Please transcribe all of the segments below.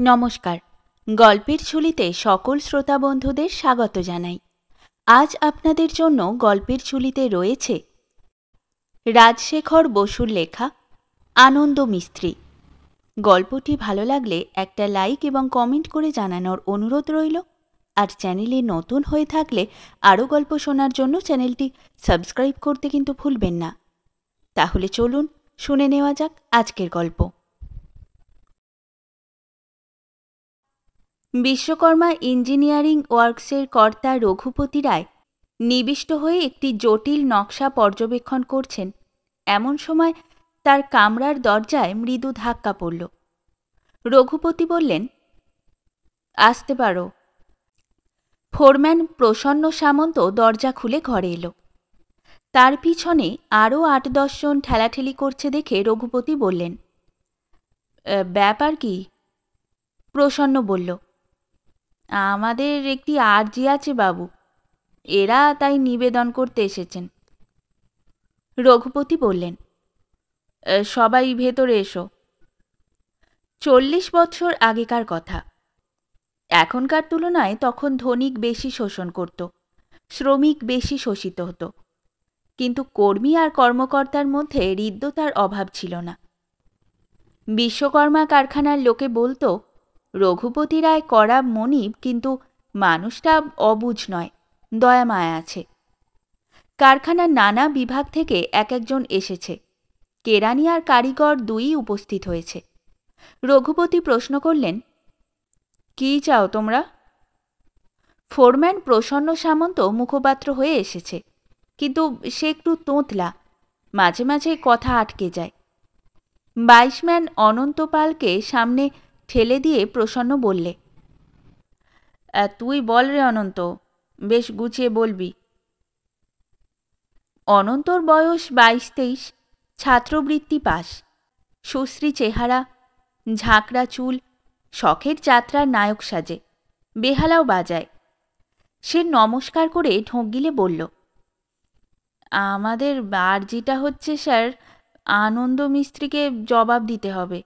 নমস্কার। গল্পের ঝুলিতে সকল শ্রোতা বন্ধুদের স্বাগত জানাই। আজ আপনাদের জন্য গল্পের ঝুলিতে রয়েছে রাজশেখর বসুর লেখা আনন্দ মিস্ত্রি। গল্পটি ভালো লাগলে একটা লাইক এবং কমেন্ট করে জানানোর অনুরোধ রইল। আর চ্যানেলে নতুন হয়ে থাকলে আরও গল্প শোনার জন্য চ্যানেলটি সাবস্ক্রাইব করতে কিন্তু ভুলবেন না। তাহলে চলুন শুনে নেওয়া যাক আজকের গল্প। বিশ্বকর্মা ইঞ্জিনিয়ারিং ওয়ার্কসের কর্তা রঘুপতি রায় নিবিষ্ট হয়ে একটি জটিল নকশা পর্যবেক্ষণ করছেন। এমন সময় তার কামরার দরজায় মৃদু ধাক্কা পড়ল। রঘুপতি বললেন, আসতে পারো। ফোরম্যান প্রসন্ন সামন্ত দরজা খুলে ঘরে এলো। তার পিছনে আরও ৮-১০ জন ঠেলাঠেলি করছে দেখে রঘুপতি বললেন, ব্যাপার কি? প্রসন্ন বলল, আমাদের একটি আর্জি আছে বাবু, এরা তাই নিবেদন করতে এসেছেন। রঘুপতি বললেন, সবাই ভেতরে এসো। ৪০ বছর আগেকার কথা। এখনকার তুলনায় তখন ধনিক বেশি শোষণ করত, শ্রমিক বেশি শোষিত হতো, কিন্তু কর্মী আর কর্মকর্তার মধ্যে হৃদ্যতার অভাব ছিল না। বিশ্বকর্মা কারখানার লোকে বলতো, রঘুপতি রায় কড়া মনিব, কিন্তু মানুষটা অবুঝ নয়, দয়া মায়া আছে। কারখানার নানা বিভাগ থেকে এক একজন এসেছে, কেরানি আর কারিগর দুই উপস্থিত হয়েছে। রঘুপতি প্রশ্ন করলেন, কী চাও তোমরা? ফোরম্যান প্রসন্ন সামন্ত মুখপাত্র হয়ে এসেছে, কিন্তু সে একটু তোঁতলা, মাঝে মাঝে কথা আটকে যায়। 22 ম্যান অনন্ত পালকে সামনে ঠেলে দিয়ে প্রসন্ন বললে, তুই বল রে অনন্ত, বেশ গুছিয়ে বলবি। অনন্তর বয়স 22-23, ছাত্রবৃত্তি পাস, সুশ্রী চেহারা, ঝাঁকড়া চুল, শখের যাত্রার নায়ক সাজে, বেহালাও বাজায়। সে নমস্কার করে ঢোক গিলে বলল, আমাদের আর্জিটা হচ্ছে স্যার, আনন্দ মিস্ত্রিকে জবাব দিতে হবে।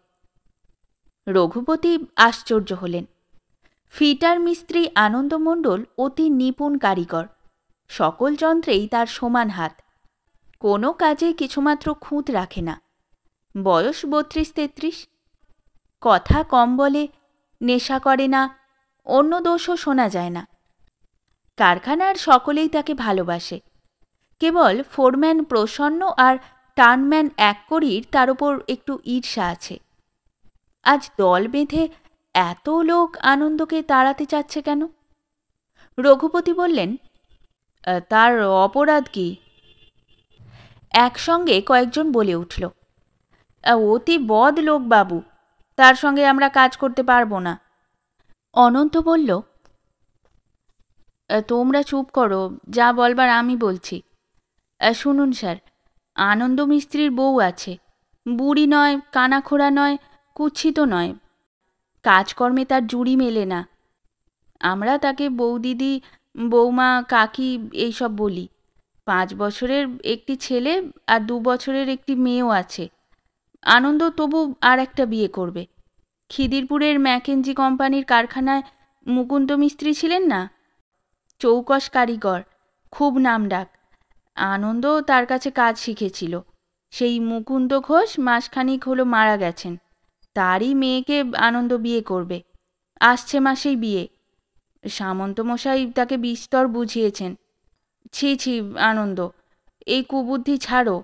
রঘুপতি আশ্চর্য হলেন। ফিটার মিস্ত্রি আনন্দ মণ্ডল অতি নিপুণ কারিগর, সকল যন্ত্রেই তার সমান হাত, কোনো কাজে কিছুমাত্র খুঁত রাখে না। বয়স 32-33, কথা কম বলে, নেশা করে না, অন্য দোষও শোনা যায় না। কারখানার সকলেই তাকে ভালোবাসে, কেবল ফোরম্যান প্রসন্ন আর টার্নম্যান এক করির তার ওপর একটু ঈর্ষা আছে। আজ দল বেঁধে এত লোক আনন্দকে তাড়াতে চাচ্ছে কেন? রঘুপতি বললেন, তার অপরাধ কি? একসঙ্গে কয়েকজন বলে উঠল, অতি বদ লোক বাবু, তার সঙ্গে আমরা কাজ করতে পারবো না। অনন্ত বলল, তোমরা চুপ করো, যা বলবার আমি বলছি। শুনুন স্যার, আনন্দ মিস্ত্রির বউ আছে, বুড়ি নয়, কানাখোড়া নয়, কুৎসিত নয়, কাজকর্মে তার জুড়ি মেলে না। আমরা তাকে বৌদিদি, বৌমা, কাকি এইসব বলি। 5 বছরের একটি ছেলে আর 2 বছরের একটি মেয়েও আছে। আনন্দ তবু আর একটা বিয়ে করবে। খিদিরপুরের ম্যাকেঞ্জি কোম্পানির কারখানায় মুকুন্দ মিস্ত্রি ছিলেন না, চৌকস কারিগর, খুব নামডাক। আনন্দ তার কাছে কাজ শিখেছিল। সেই মুকুন্দ ঘোষ মাসখানিক হলো মারা গেছেন, তারই মেয়েকে আনন্দ বিয়ে করবে। আসছে মাসেই বিয়ে। সামন্তমশাই তাকে বিস্তর বুঝিয়েছেন। ছি ছি আনন্দ, এই কুবুদ্ধি ছাড়ো।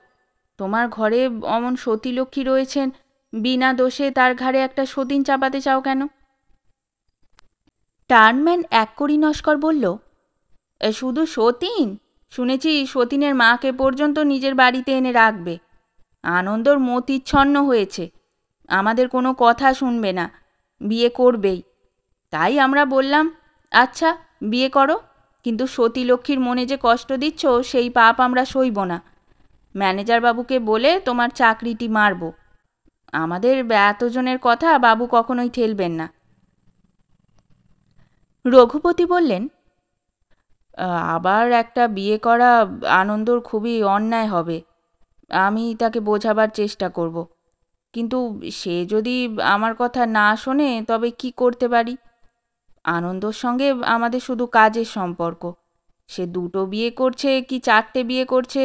তোমার ঘরে অমন সতীলক্ষ্মী রয়েছেন, বিনা দোষে তার ঘাড়ে একটা সতীন চাপাতে চাও কেন? টার্নম্যান এক করি নস্কর বলল, শুধু সতীন? শুনেছি সতীনের মাকে পর্যন্ত নিজের বাড়িতে এনে রাখবে। আনন্দর মতিচ্ছন্ন হয়েছে, আমাদের কোনো কথা শুনবে না, বিয়ে করবেই। তাই আমরা বললাম, আচ্ছা বিয়ে করো, কিন্তু সতীলক্ষ্মীর মনে যে কষ্ট দিচ্ছ সেই পাপ আমরা সইব না। ম্যানেজার বাবুকে বলে তোমার চাকরিটি মারব। আমাদের এতজনের কথা বাবু কখনোই ঠেলবেন না। রঘুপতি বললেন, আবার একটা বিয়ে করা আনন্দর খুবই অন্যায় হবে। আমি তাকে বোঝাবার চেষ্টা করব। কিন্তু সে যদি আমার কথা না শোনে তবে কি করতে পারি? আনন্দর সঙ্গে আমাদের শুধু কাজের সম্পর্ক। সে 2টো বিয়ে করছে কি 4টে বিয়ে করছে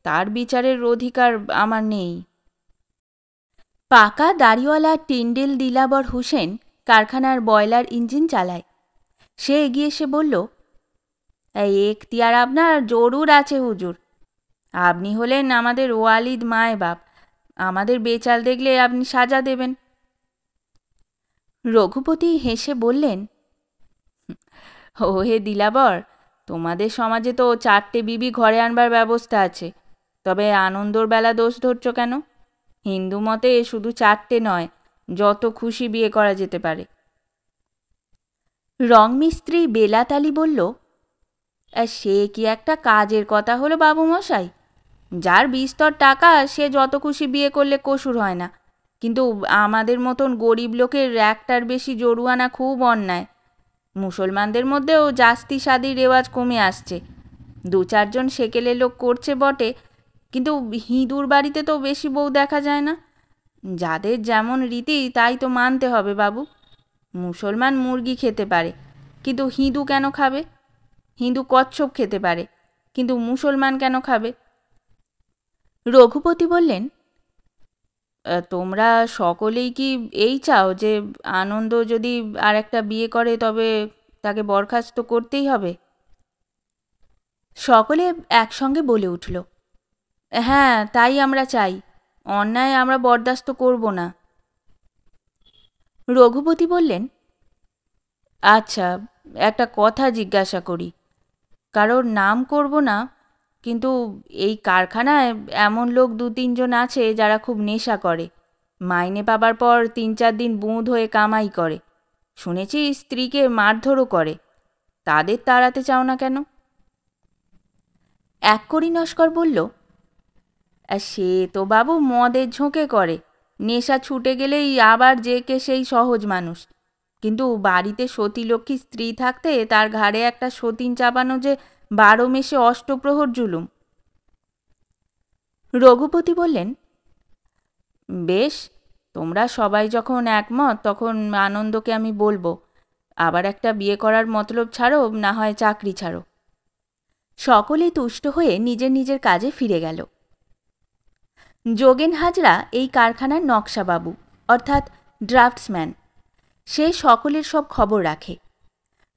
তার বিচারের অধিকার আমার নেই। পাকা দাড়িওয়ালা টিন্ডেল দিলাবর হোসেন কারখানার বয়লার ইঞ্জিন চালায়। সে এগিয়ে এসে বলল, এই এখতিয়ার আপনার জরুর আছে হুজুর। আপনি হলেন আমাদের ওয়ালিদ মায় বাপ, আমাদের বেচাল দেখলে আপনি সাজা দেবেন। রঘুপতি হেসে বললেন, ও হে দিলাবর, তোমাদের সমাজে তো 4টে বিবি ঘরে আনবার ব্যবস্থা আছে, তবে আনন্দর বেলা দোষ ধরছ কেন? হিন্দু মতে শুধু 4টে নয়, যত খুশি বিয়ে করা যেতে পারে। রংমিস্ত্রি বেলাত আলী বলল, সে কি একটা কাজের কথা হলো বাবুমশাই? যার বিস্তর টাকা সে যত খুশি বিয়ে করলে কসুর হয় না, কিন্তু আমাদের মতন গরিব লোকের একটার বেশি জরুয়ানা খুব অন্যায়। মুসলমানদের মধ্যেও জাস্তি শাদির রেওয়াজ কমে আসছে, 2-4জন সেকেলে লোক করছে বটে, কিন্তু হিঁদুর বাড়িতে তো বেশি বউ দেখা যায় না। যাদের যেমন রীতি তাই তো মানতে হবে বাবু। মুসলমান মুরগি খেতে পারে, কিন্তু হিঁদু কেন খাবে? হিন্দু কচ্ছপ খেতে পারে, কিন্তু মুসলমান কেন খাবে? রঘুপতি বললেন, তোমরা সকলেই কি এই চাও যে আনন্দ যদি আর একটা বিয়ে করে তবে তাকে বরখাস্ত করতেই হবে? সকলে একসঙ্গে বলে উঠল, হ্যাঁ তাই আমরা চাই, অন্যায় আমরা বরদাস্ত করব না। রঘুপতি বললেন, আচ্ছা, একটা কথা জিজ্ঞাসা করি, কারোর নাম করব না, কিন্তু এই কারখানায় এমন লোক 2-3জন আছে যারা খুব নেশা করে, মাইনে পাবার পর 3-4 দিন বুঁদ হয়ে কামাই করে, শুনেছি স্ত্রীকে মারধরও করে, তাদের তাড়াতে চাও না কেন? এক করি নস্কর বলল, সে তো বাবু মদের ঝোঁকে করে, নেশা ছুটে গেলেই আবার যে কে সেই সহজ মানুষ, কিন্তু বাড়িতে সতীলক্ষ্মী স্ত্রী থাকতে তার ঘাড়ে একটা সতীন চাপানো যে 12 মেশে অষ্টপ্রহর জুলুম। রঘুপতি বললেন, বেশ, তোমরা সবাই যখন একমত তখন আনন্দকে আমি বলবো, আবার একটা বিয়ে করার মতলব ছাড়ো, না হয় চাকরি ছাড়ো। সকলে তুষ্ট হয়ে নিজের নিজের কাজে ফিরে গেল। যোগেন হাজরা এই কারখানার নকশাবাবু, অর্থাৎ ড্রাফটসম্যান। সে সকলের সব খবর রাখে।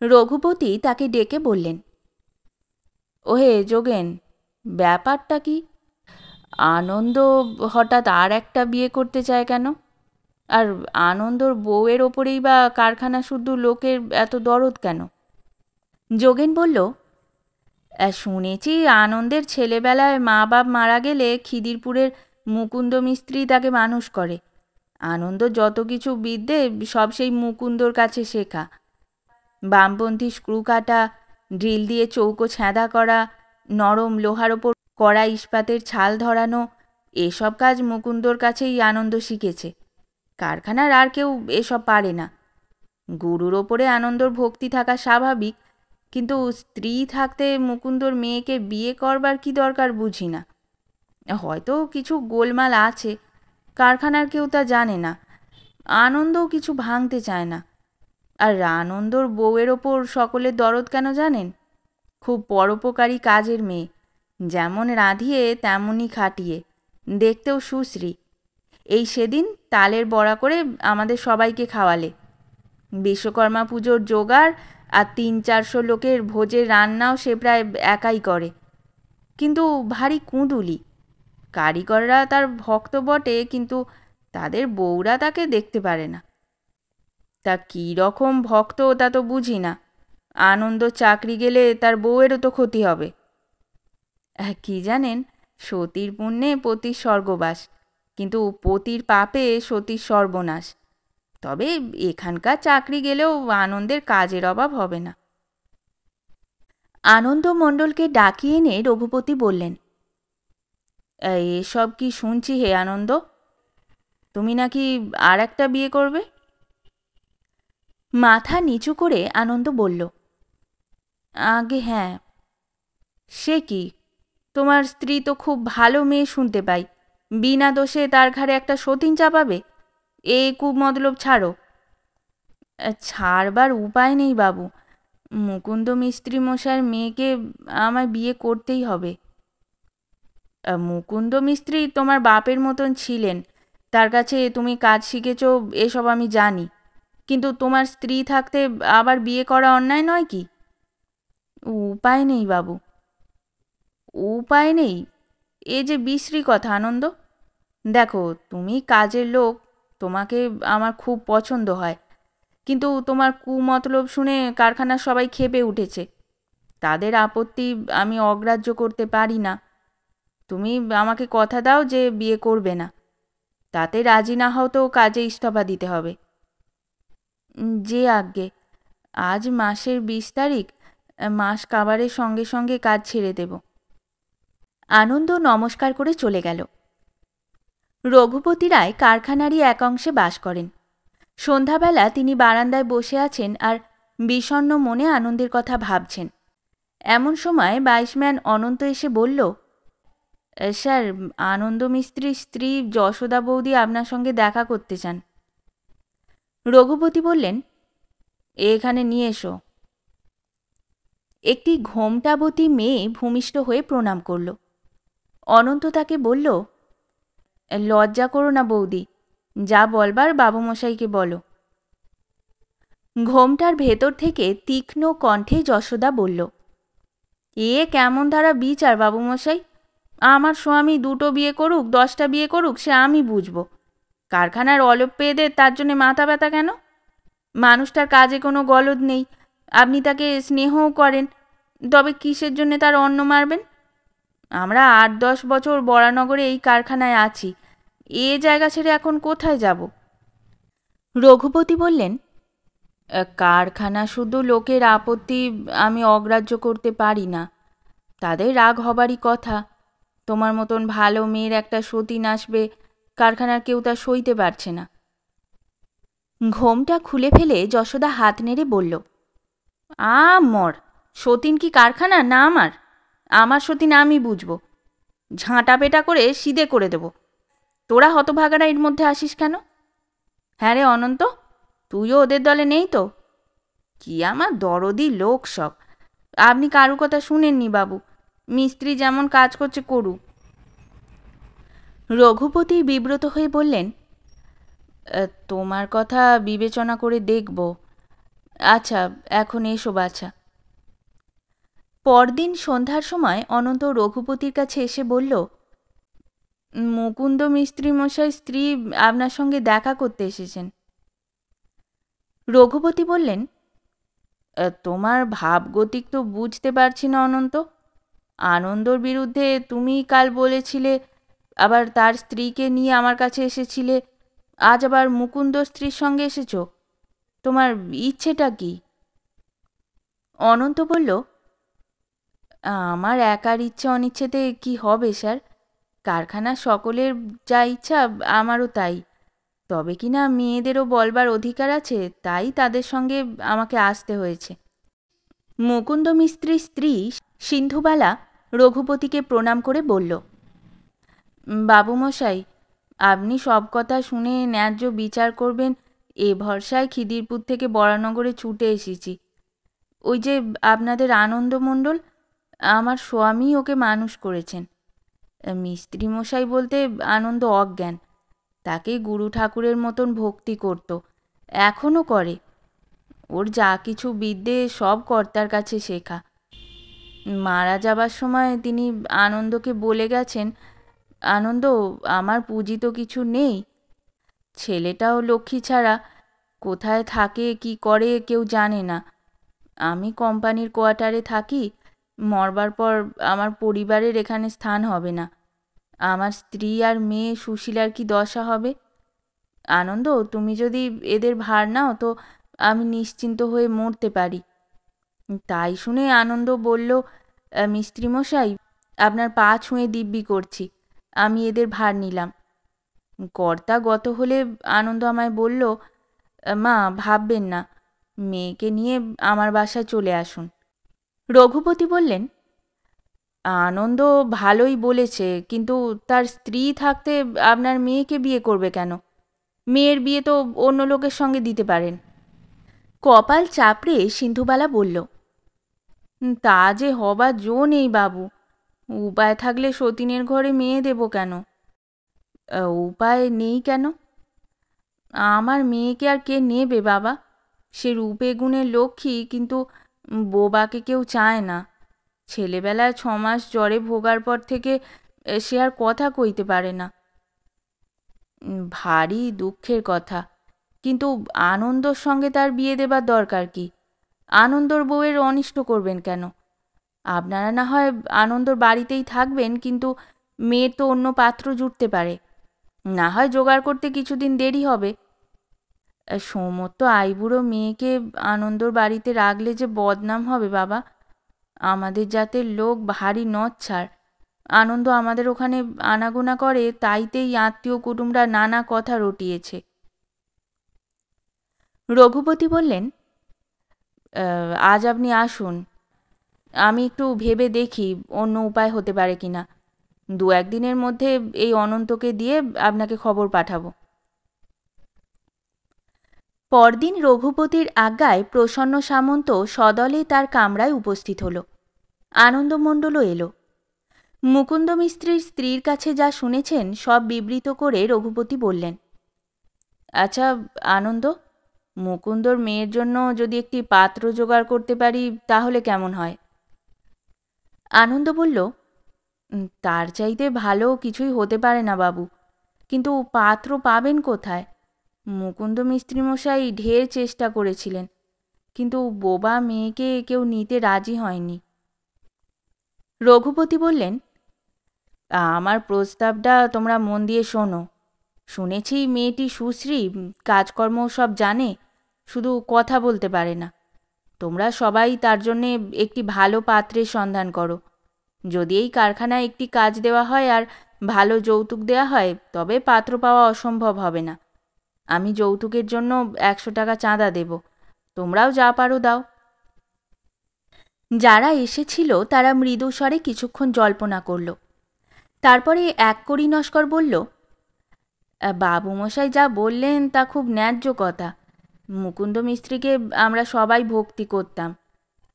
রঘুপতি তাকে ডেকে বললেন, ওহে যোগেন, ব্যাপারটা কি? আনন্দ হঠাৎ আর একটা বিয়ে করতে চায় কেন? আর আনন্দর বউয়ের ওপরেই বা কারখানা শুদ্ধ লোকের এত দরদ কেন? যোগেন বলল, শুনেছি আনন্দের ছেলেবেলায় মা বাপ মারা গেলে খিদিরপুরের মুকুন্দ মিস্ত্রি তাকে মানুষ করে। আনন্দ যত কিছু বিদ্যে সব সেই মুকুন্দর কাছে শেখা। বামপন্থী স্ক্রু কাটা, ড্রিল দিয়ে চৌকো ছ্যাঁদা করা, নরম লোহার ওপর কড়া ইস্পাতের ছাল ধরানো, এসব কাজ মুকুন্দর কাছেই আনন্দ শিখেছে। কারখানার আর কেউ এসব পারে না। গুরুর ওপরে আনন্দর ভক্তি থাকা স্বাভাবিক, কিন্তু স্ত্রী থাকতে মুকুন্দর মেয়েকে বিয়ে করবার কি দরকার বুঝি না। হয়তো কিছু গোলমাল আছে, কারখানার কেউ তা জানে না। আনন্দও কিছু ভাঙতে চায় না। আর আনন্দর বউয়ের ওপর সকলের দরদ কেন জানেন? খুব পরোপকারী কাজের মেয়ে, যেমন রাঁধিয়ে তেমনই খাটিয়ে, দেখতেও সুশ্রী। এই সেদিন তালের বড়া করে আমাদের সবাইকে খাওয়ালে। বিশ্বকর্মা পুজোর জোগাড় আর 300-400 লোকের ভোজের রান্নাও সে প্রায় একাই করে, কিন্তু ভারী কুঁদুলি। কারিগররা তার ভক্ত বটে, কিন্তু তাদের বউরা তাকে দেখতে পারে না। তা কী রকম ভক্ত তা তো বুঝি না। আনন্দ চাকরি গেলে তার বউয়েরও তো ক্ষতি হবে। কি জানেন, সতীর পুণ্যে পতির স্বর্গবাস, কিন্তু পতির পাপে সতীর সর্বনাশ। তবে এখানকার চাকরি গেলেও আনন্দের কাজের অভাব হবে না। আনন্দ মণ্ডলকে ডাকিয়ে এনে রঘুপতি বললেন, এসব কি শুনছি হে আনন্দ? তুমি নাকি আর একটা বিয়ে করবে? মাথা নিচু করে আনন্দ বলল, আগে হ্যাঁ। সে কি, তোমার স্ত্রী তো খুব ভালো মেয়ে শুনতে পাই, বিনা দোষে তার ঘাড়ে একটা সতীন চাপাবে? এই কুমতলব ছাড়ো। ছাড়বার উপায় নেই বাবু, মুকুন্দ মিস্ত্রি মশাইয়ের মেয়েকে আমায় বিয়ে করতেই হবে। মুকুন্দ মিস্ত্রি তোমার বাপের মতন ছিলেন, তার কাছে তুমি কাজ শিখেছ, এসব আমি জানি, কিন্তু তোমার স্ত্রী থাকতে আবার বিয়ে করা অন্যায় নয় কি? উপায় নেই বাবু। উপায় নেই? এ যে বিশ্রী কথা আনন্দ। দেখো, তুমি কাজের লোক, তোমাকে আমার খুব পছন্দ হয়, কিন্তু তোমার কুমতলব শুনে কারখানার সবাই ক্ষেপে উঠেছে। তাদের আপত্তি আমি অগ্রাহ্য করতে পারি না। তুমি আমাকে কথা দাও যে বিয়ে করবে না। তাতে রাজি না হও তো কাজে ইস্তফা দিতে হবে। যে আজ্ঞে। আজ মাসের 20 তারিখ, মাস কাবারের সঙ্গে সঙ্গে কাজ ছেড়ে দেব। আনন্দ নমস্কার করে চলে গেল। রঘুপতি রায় কারখানারই এক অংশে বাস করেন। সন্ধ্যাবেলা তিনি বারান্দায় বসে আছেন আর বিষণ্ণ মনে আনন্দের কথা ভাবছেন। এমন সময় বাইশম্যান অনন্ত এসে বলল, স্যার, আনন্দ মিস্ত্রির স্ত্রী যশোদা বৌদি আপনার সঙ্গে দেখা করতে চান। রঘুপতি বললেন, এখানে নিয়ে এসো। একটি ঘোমটাবতী মেয়ে ভূমিষ্ঠ হয়ে প্রণাম করল। অনন্ত তাকে বলল, লজ্জা করো না বৌদি, যা বলবার বাবুমশাইকে বলো। ঘোমটার ভেতর থেকে তীক্ষ্ণ কণ্ঠে যশোদা বলল, এ কেমন ধারা বিচার বাবুমশাই? আমার স্বামী 2টো বিয়ে করুক, 10টা বিয়ে করুক, সে আমি বুঝব। কারখানার অলপ পেয়েদের তার জন্যে মাথা ব্যথা কেন? মানুষটার কাজে কোনো গলদ নেই, আপনি তাকে স্নেহও করেন, তবে কিসের জন্যে তার অন্ন মারবেন? আমরা 8-10 বছর বরানগরে এই কারখানায় আছি, এ জায়গা ছেড়ে এখন কোথায় যাব? রঘুপতি বললেন, কারখানা শুধু লোকের আপত্তি আমি অগ্রাহ্য করতে পারি না, তাদের রাগ হবারই কথা। তোমার মতন ভালো মেয়ের একটা সতীন আসবে, কারখানার কেউ তা সইতে পারছে না। ঘোমটা খুলে ফেলে যশোদা হাত নেড়ে বলল, মর, সতীন কি কারখানা না আমার? আমার সতীন আমি বুঝব, ঝাঁটা পেটা করে সিধে করে দেব। তোরা হতভাগারা এর মধ্যে আসিস কেন? হ্যাঁ রে অনন্ত, তুইও ওদের দলে নেই তো? কি আমার দরদি লোক সব। আপনি কারু কথা শুনেননি বাবু, মিস্ত্রি যেমন কাজ করছে করুক। রঘুপতি বিব্রত হয়ে বললেন, তোমার কথা বিবেচনা করে দেখব। আচ্ছা, এখন এসো বাছা। পরদিন সন্ধ্যার সময় অনন্ত রঘুপতির কাছে এসে বলল, মুকুন্দ মিস্ত্রি মশাই স্ত্রী আপনার সঙ্গে দেখা করতে এসেছেন। রঘুপতি বললেন, তোমার ভাবগতিক তো বুঝতে পারছি না অনন্ত। আনন্দর বিরুদ্ধে তুমি কাল বলেছিলে, আবার তার স্ত্রীকে নিয়ে আমার কাছে এসেছিলে, আজ আবার মুকুন্দ স্ত্রীর সঙ্গে এসেছ। তোমার ইচ্ছেটা কি? অনন্ত বলল, আমার একার ইচ্ছে অনিচ্ছেতে কি হবে স্যার? কারখানার সকলের যা ইচ্ছা আমারও তাই। তবে কিনা মেয়েদেরও বলবার অধিকার আছে, তাই তাদের সঙ্গে আমাকে আসতে হয়েছে। মুকুন্দ মিস্ত্রির স্ত্রী সিন্ধুবালা রঘুপতিকে প্রণাম করে বলল, বাবুমশাই, আপনি সব কথা শুনে ন্যায্য বিচার করবেন এ ভরসায় খিদিরপুর থেকে বরানগরে ছুটে এসেছি। ওই যে আপনাদের আনন্দমণ্ডল, আমার স্বামী ওকে মানুষ করেছেন। মিস্ত্রি মশাই বলতে আনন্দ অজ্ঞান, তাকে গুরু ঠাকুরের মতন ভক্তি করত, এখনও করে। ওর যা কিছু বিদ্যে সব কর্তার কাছে শেখা। মারা যাবার সময় তিনি আনন্দকে বলে গেছেন, আনন্দ, আমার পুঁজি তো কিছু নেই, ছেলেটাও লক্ষ্মী ছাড়া, কোথায় থাকে কি করে কেউ জানে না। আমি কোম্পানির কোয়ার্টারে থাকি, মরবার পর আমার পরিবারের এখানে স্থান হবে না। আমার স্ত্রী আর মেয়ে সুশীলার কি দশা হবে? আনন্দ, তুমি যদি এদের ভার নাও তো আমি নিশ্চিন্ত হয়ে মরতে পারি। তাই শুনে আনন্দ বলল, মিস্ত্রিমশাই, আপনার পা ছুঁয়ে দিব্যি করছি, আমি এদের ভার নিলাম। কর্তা গত হলে আনন্দ আমায় বলল, মা ভাববেন না, মেয়েকে নিয়ে আমার বাসায় চলে আসুন। রঘুপতি বললেন, আনন্দ ভালোই বলেছে, কিন্তু তার স্ত্রী থাকতে আপনার মেয়েকে বিয়ে করবে কেন? মেয়ের বিয়ে তো অন্য লোকের সঙ্গে দিতে পারেন। কপাল চাপড়ে সিন্ধুবালা বলল, তা যে হবার জো নেই বাবু। উপায় থাকলে সতীনের ঘরে মেয়ে দেব কেন? উপায় নেই কেন? আমার মেয়েকে আর কে নেবে বাবা? সে রূপে গুণে লক্ষ্মী, কিন্তু বোবাকে কেউ চায় না। ছেলেবেলায় 6 মাস জ্বরে ভোগার পর থেকে সে আর কথা কইতে পারে না। ভারী দুঃখের কথা, কিন্তু আনন্দর সঙ্গে তার বিয়ে দেবার দরকার কি? আনন্দর বউয়ের অনিষ্ট করবেন কেন? আপনারা না হয় আনন্দর বাড়িতেই থাকবেন, কিন্তু মেয়ের তো অন্য পাত্র জুটতে পারে। না হয় জোগাড় করতে কিছুদিন দেরি হবে। সমস্ত আইবুড়ো মেয়েকে আনন্দর বাড়িতে রাখলে যে বদনাম হবে বাবা। আমাদের জাতের লোক ভারী নচ্ছাড়। আনন্দ আমাদের ওখানে আনাগোনা করে, তাইতেই আত্মীয় কুটুমরা নানা কথা রটিয়েছে। রঘুপতি বললেন, আজ আপনি আসুন, আমি একটু ভেবে দেখি অন্য উপায় হতে পারে কিনা। 2-1 দিনের মধ্যে এই অনন্তকে দিয়ে আপনাকে খবর পাঠাবো। পরদিন রঘুপতির আজ্ঞায় প্রসন্ন সামন্ত সদলে তার কামরায় উপস্থিত হল। আনন্দমণ্ডলও এলো। মুকুন্দ মিস্ত্রির স্ত্রীর কাছে যা শুনেছেন সব বিবৃত করে রঘুপতি বললেন, আচ্ছা আনন্দ, মুকুন্দর মেয়ের জন্য যদি একটি পাত্র জোগাড় করতে পারি তাহলে কেমন হয়? আনন্দ বলল, তার চাইতে ভালো কিছুই হতে পারে না বাবু, কিন্তু পাত্র পাবেন কোথায়? মুকুন্দ মিস্ত্রিমশাই ঢের চেষ্টা করেছিলেন, কিন্তু বোবা মেয়েকে কেউ নিতে রাজি হয়নি। রঘুপতি বললেন, আমার প্রস্তাবটা তোমরা মন দিয়ে শোনো। শুনেছি মেয়েটি সুশ্রী, কাজকর্ম সব জানে, শুধু কথা বলতে পারে না। তোমরা সবাই তার জন্যে একটি ভালো পাত্রের সন্ধান করো। যদি এই কারখানায় একটি কাজ দেওয়া হয় আর ভালো যৌতুক দেওয়া হয়, তবে পাত্র পাওয়া অসম্ভব হবে না। আমি যৌতুকের জন্য 100 টাকা চাঁদা দেব, তোমরাও যা পারো দাও। যারা এসেছিল তারা মৃদু স্বরে কিছুক্ষণ জল্পনা করল। তারপরে এক কড়ি নস্কর বলল, বাবুমশাই যা বললেন তা খুব ন্যায্য কথা। মুকুন্দ মিস্ত্রিকে আমরা সবাই ভক্তি করতাম,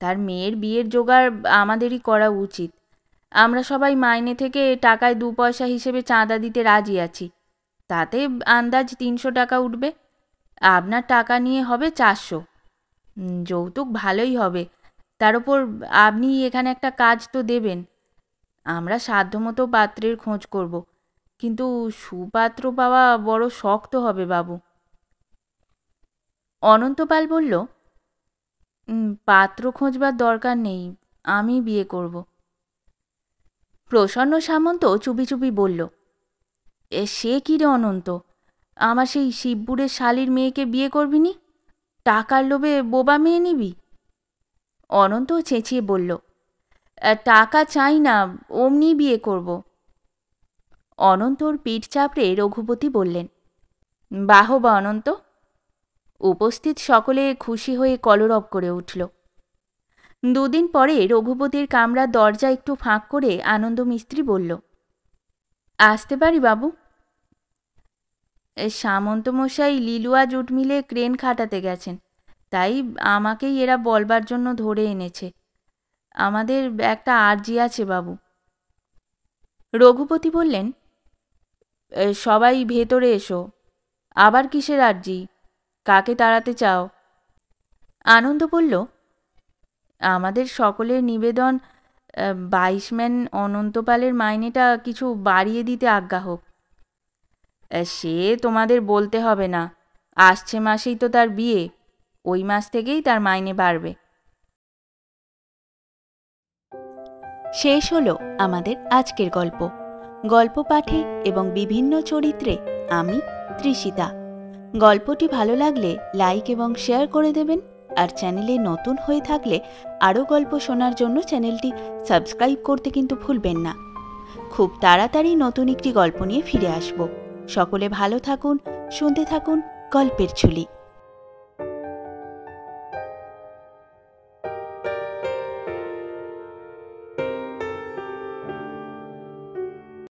তার মেয়ের বিয়ের জোগাড় আমাদেরই করা উচিত। আমরা সবাই মাইনে থেকে টাকায় 2 পয়সা হিসেবে চাঁদা দিতে রাজি আছি। তাতে আন্দাজ 300 টাকা উঠবে। আপনার টাকা নিয়ে হবে 400। যৌতুক ভালোই হবে, তার ওপর আপনি এখানে একটা কাজ তো দেবেন। আমরা সাধ্যমতো পাত্রের খোঁজ করব, কিন্তু সুপাত্র পাওয়া বড় শক্ত হবে বাবু। অনন্তপাল বলল, পাত্র খোঁজবার দরকার নেই, আমি বিয়ে করব। প্রসন্ন সামন্ত চুপি চুপি বলল, সে কি রে অনন্ত, আমার সেই শিবপুরের শালির মেয়েকে বিয়ে করবি নি? টাকার লোভে বোবা মেয়ে নিবি? অনন্ত চেঁচিয়ে বলল, টাকা চাই না, অমনি বিয়ে করব। অনন্তর পিঠ চাপড়ে রঘুপতি বললেন, বাহবা অনন্ত। উপস্থিত সকলে খুশি হয়ে কলরব করে উঠল। 2 দিন পরে রঘুপতির কামরার দরজা একটু ফাঁক করে আনন্দ মিস্ত্রি বলল, আসতে পারি বাবু? সামন্তমশাই লিলুয়া জুট মিলে ক্রেন খাটাতে গেছেন, তাই আমাকেই এরা বলবার জন্য ধরে এনেছে। আমাদের একটা আর্জি আছে বাবু। রঘুপতি বললেন, সবাই ভেতরে এসো। আবার কিসের আর্জি? কাকে তাড়াতে চাও? আনন্দ বলল, আমাদের সকলের নিবেদন, 22 ম্যান অনন্তপালের মাইনেটা কিছু বাড়িয়ে দিতে আজ্ঞা হোক। সে তোমাদের বলতে হবে না, আসছে মাসেই তো তার বিয়ে, ওই মাস থেকেই তার মাইনে বাড়বে। শেষ হলো আমাদের আজকের গল্প। গল্প পাঠে এবং বিভিন্ন চরিত্রে আমি তৃষিতা। গল্পটি ভালো লাগলে লাইক এবং শেয়ার করে দেবেন, আর চ্যানেলে নতুন হয়ে থাকলে আরও গল্প শোনার জন্য চ্যানেলটি সাবস্ক্রাইব করতে কিন্তু ভুলবেন না। খুব তাড়াতাড়ি নতুন একটি গল্প নিয়ে ফিরে আসব। সকলে ভালো থাকুন, শুনতে থাকুন গল্পের ঝুলি।